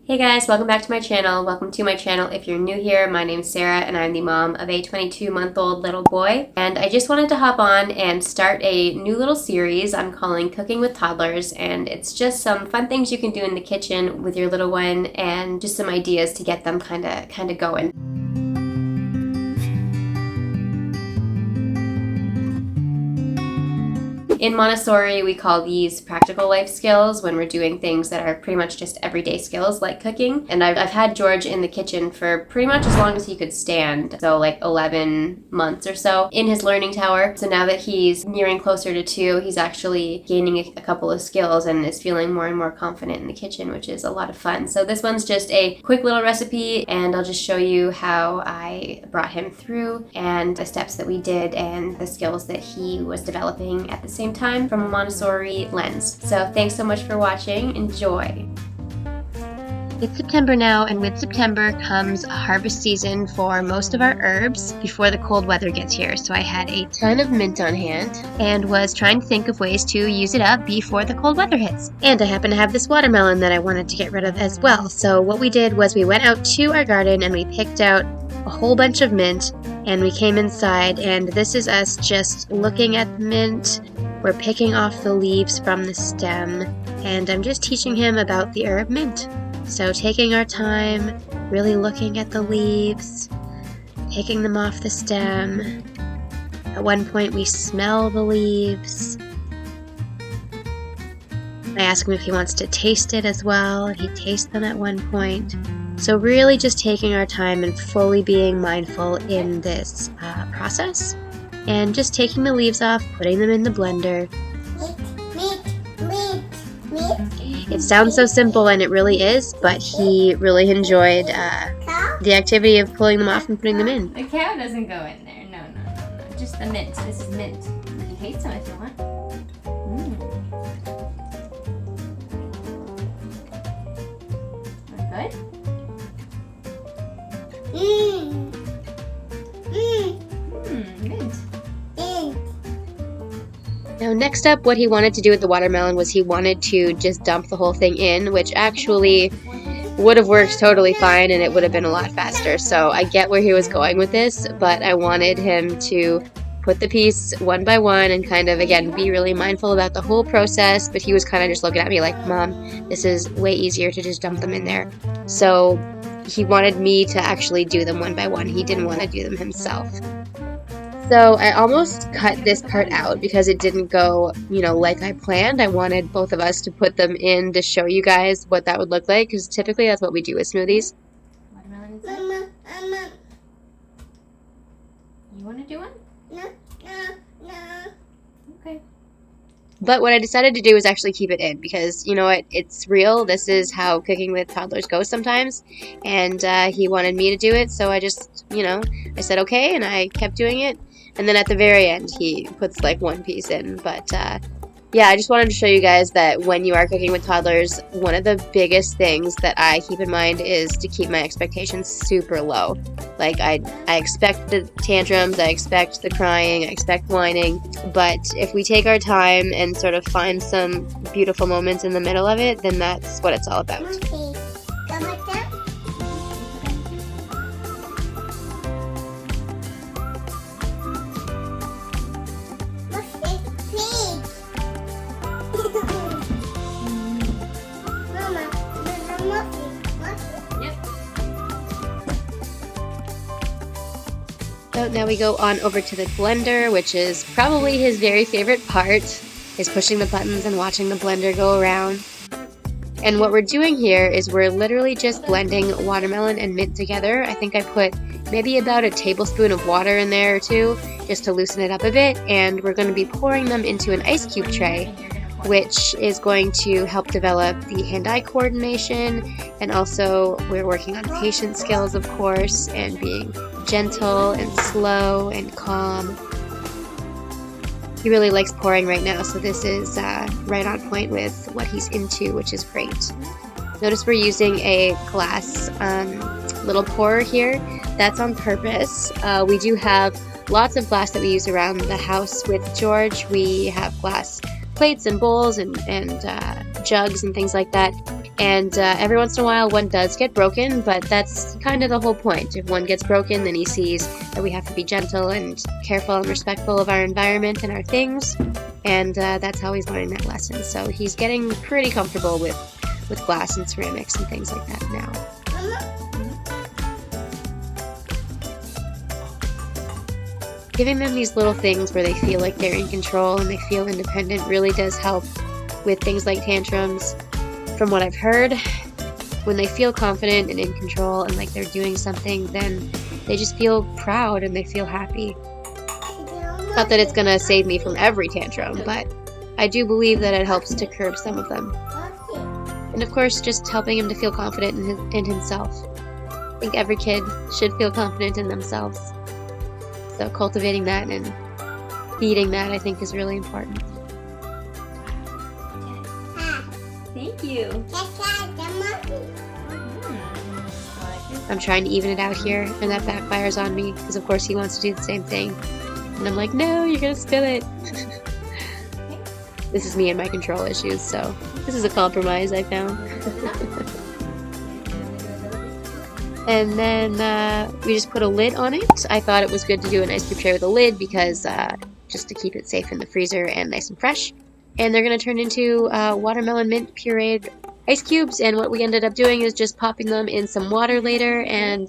Hey guys, welcome back to my channel. Welcome to my channel. If you're new here, my name's Sarah and I'm the mom of a 22-month-old little boy. And I just wanted to hop on and start a new little series I'm calling Cooking with Toddlers. And it's just some fun things you can do in the kitchen with your little one and just some ideas to get them kind of going. In Montessori, we call these practical life skills when we're doing things that are pretty much just everyday skills like cooking. And I've had George in the kitchen for pretty much as long as he could stand, so like 11 months or so, in his learning tower. So now that he's nearing closer to 2, he's actually gaining a couple of skills and is feeling more and more confident in the kitchen, which is a lot of fun. So this one's just a quick little recipe, and I'll just show you how I brought him through and the steps that we did and the skills that he was developing at the same time from a Montessori lens. So thanks so much for watching. Enjoy. It's September now, and with September comes a harvest season for most of our herbs before the cold weather gets here. So I had a ton of mint on hand and was trying to think of ways to use it up before the cold weather hits. And I happen to have this watermelon that I wanted to get rid of as well. So what we did was we went out to our garden and we picked out a whole bunch of mint, and we came inside, and this is us just looking at the mint. We're picking off the leaves from the stem, and I'm just teaching him about the herb mint. So taking our time, really looking at the leaves, taking them off the stem. At one point we smell the leaves. I ask him if he wants to taste it as well, and he tastes them at one point. So really just taking our time and fully being mindful in this process. And just taking the leaves off, putting them in the blender. It sounds so simple, and it really is, but he really enjoyed the activity of pulling them off and putting them in. The cow doesn't go in there. No. Just the mint. This is mint. You can taste some if you want. Good? Mint. Now next up, what he wanted to do with the watermelon was he wanted to just dump the whole thing in, which actually would have worked totally fine and it would have been a lot faster. So I get where he was going with this, but I wanted him to put the piece one by one and kind of, again, be really mindful about the whole process. But he was kind of just looking at me like, Mom, this is way easier to just dump them in there. So he wanted me to actually do them one by one. He didn't want to do them himself. So I almost cut this part out because it didn't go, like I planned. I wanted both of us to put them in to show you guys what that would look like, because typically that's what we do with smoothies. Watermelon inside? Mama. You want to do one? No. Okay. But what I decided to do was actually keep it in because, you know what, it's real. This is how cooking with toddlers goes sometimes. And he wanted me to do it, so I just, I said okay, and I kept doing it. And then at the very end, he puts like one piece in. But yeah, I just wanted to show you guys that when you are cooking with toddlers, one of the biggest things that I keep in mind is to keep my expectations super low. Like, I expect the tantrums, I expect the crying, I expect whining. But if we take our time and sort of find some beautiful moments in the middle of it, then that's what it's all about. So now we go on over to the blender, which is probably his very favorite part, is pushing the buttons and watching the blender go around. And what we're doing here is we're literally just blending watermelon and mint together. I think I put maybe about a tablespoon of water in there or two just to loosen it up a bit, and we're going to be pouring them into an ice cube tray, which is going to help develop the hand-eye coordination, and also we're working on patient skills, of course, and being gentle and slow and calm. He really likes pouring right now, so this is right on point with what he's into, which is great. Notice we're using a glass little pourer here. That's on purpose. We do have lots of glass that we use around the house with George. We have glass plates and bowls and jugs and things like that. And every once in a while one does get broken, but that's kind of the whole point. If one gets broken, then he sees that we have to be gentle and careful and respectful of our environment and our things, and that's how he's learning that lesson. So he's getting pretty comfortable with glass and ceramics and things like that now. Giving them these little things where they feel like they're in control and they feel independent really does help with things like tantrums. From what I've heard, when they feel confident and in control and like they're doing something, then they just feel proud and they feel happy. Not that it's gonna save me from every tantrum, but I do believe that it helps to curb some of them. And of course, just helping him to feel confident in himself. I think every kid should feel confident in themselves. So cultivating that and feeding that, I think, is really important. Thank you. I'm trying to even it out here, and that backfires on me, because of course he wants to do the same thing. And I'm like, no, you're gonna spill it. This is me and my control issues, so this is a compromise I found. And then we just put a lid on it. I thought it was good to do an ice cube tray with a lid because just to keep it safe in the freezer and nice and fresh. And they're going to turn into watermelon mint pureed ice cubes, and what we ended up doing is just popping them in some water later and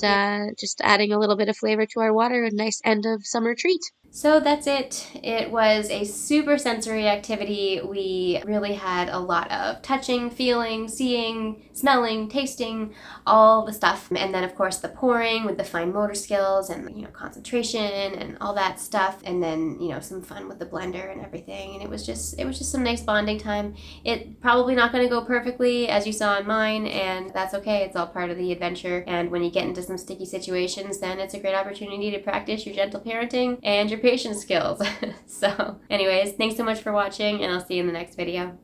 just adding a little bit of flavor to our water. A nice end of summer treat. So that's it. It was a super sensory activity. We really had a lot of touching, feeling, seeing, smelling, tasting, all the stuff. And then of course the pouring with the fine motor skills and concentration and all that stuff. And then some fun with the blender and everything. And it was just some nice bonding time. It probably not going to go perfectly as you saw in mine, and that's okay. It's all part of the adventure. And when you get into some sticky situations, then it's a great opportunity to practice your gentle parenting and your patience skills. So anyways, thanks so much for watching, and I'll see you in the next video.